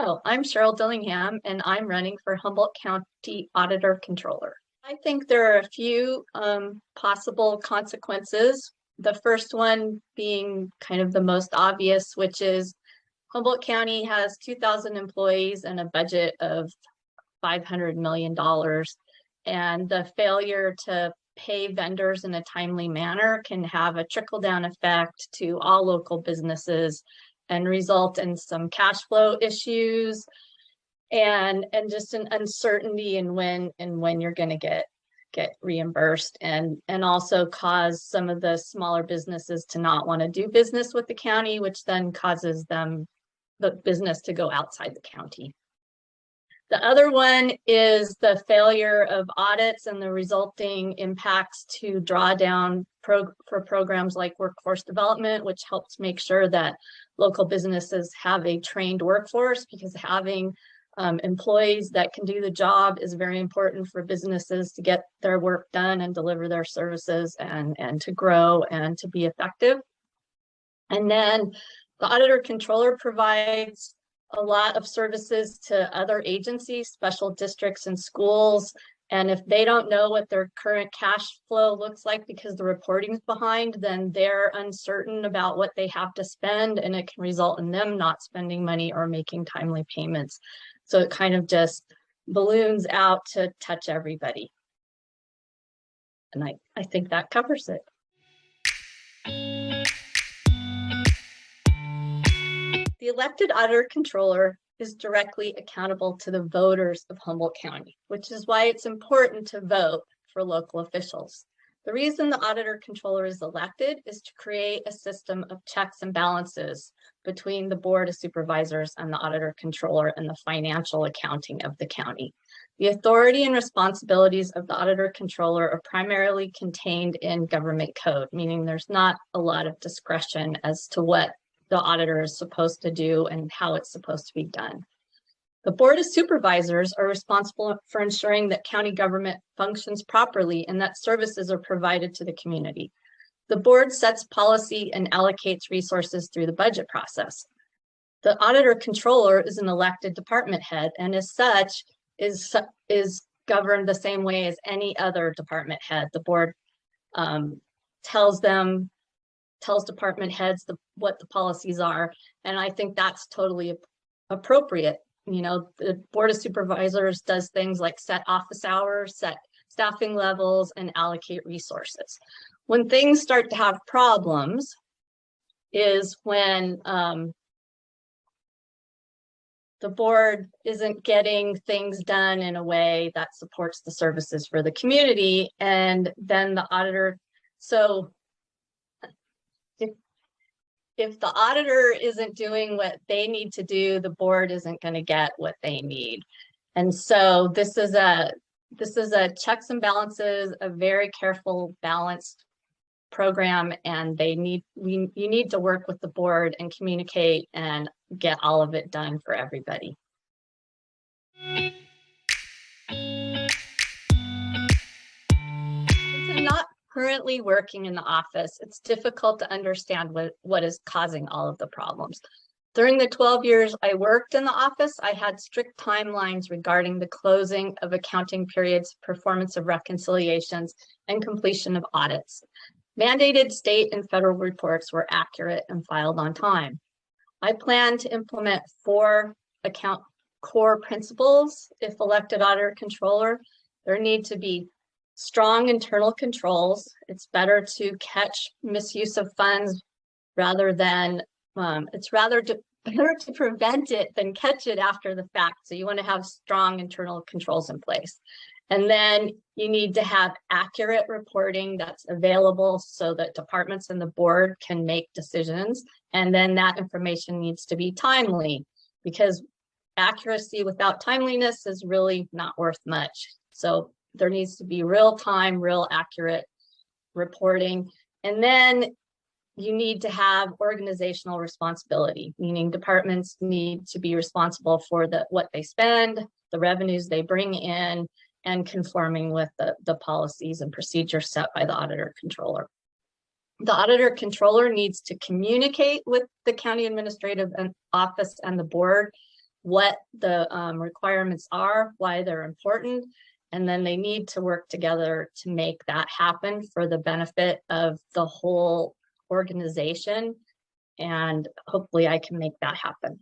Hello, I'm Cheryl Dillingham, and I'm running for Humboldt County Auditor Controller. I think there are a few possible consequences. The first one being kind of the most obvious, which is Humboldt County has 2,000 employees and a budget of $500 million. And the failure to pay vendors in a timely manner can have a trickle-down effect to all local businesses and result in some cash flow issues and just an uncertainty in when you're going to get reimbursed, and also cause some of the smaller businesses to not want to do business with the county, which then causes the business to go outside the county. The other one is the failure of audits and the resulting impacts to drawdown for programs like workforce development, which helps make sure that local businesses have a trained workforce, because having employees that can do the job is very important for businesses to get their work done and deliver their services and to grow and to be effective. And then the auditor controller provides a lot of services to other agencies, special districts and schools. And if they don't know what their current cash flow looks like because the reporting's behind, then they're uncertain about what they have to spend, and it can result in them not spending money or making timely payments. So it kind of just balloons out to touch everybody. And I think that covers it. The elected auditor controller is directly accountable to the voters of Humboldt County, which is why it's important to vote for local officials. The reason the auditor controller is elected is to create a system of checks and balances between the board of supervisors and the auditor controller and the financial accounting of the county. The authority and responsibilities of the auditor controller are primarily contained in government code, meaning there's not a lot of discretion as to what the auditor is supposed to do and how it's supposed to be done. The board of supervisors are responsible for ensuring that county government functions properly and that services are provided to the community. The board sets policy and allocates resources through the budget process. The auditor controller is an elected department head, and as such is governed the same way as any other department head. The board tells department heads what the policies are, and I think that's totally appropriate. You know, the board of supervisors does things like set office hours, set staffing levels, and allocate resources. When things start to have problems is when the board isn't getting things done in a way that supports the services for the community, and then the auditor, so if the auditor isn't doing what they need to do, the board isn't going to get what they need. And so this is a checks and balances, a very careful, balanced program, and you need to work with the board and communicate and get all of it done for everybody. Since I'm not currently working in the office, it's difficult to understand what is causing all of the problems. During the 12 years I worked in the office, I had strict timelines regarding the closing of accounting periods, performance of reconciliations, and completion of audits. Mandated state and federal reports were accurate and filed on time. I plan to implement 4 account core principles if elected auditor controller. There need to be strong internal controls. It's better to catch misuse of funds rather than, better to prevent it than catch it after the fact. So you want to have strong internal controls in place. And then you need to have accurate reporting that's available so that departments and the board can make decisions. And then that information needs to be timely, because accuracy without timeliness is really not worth much. So there needs to be real-time, real accurate reporting. And then you need to have organizational responsibility, meaning departments need to be responsible for what they spend, the revenues they bring in, and conforming with the policies and procedures set by the auditor controller. The auditor controller needs to communicate with the county administrative office and the board what the requirements are, why they're important, and then they need to work together to make that happen for the benefit of the whole organization. And hopefully I can make that happen.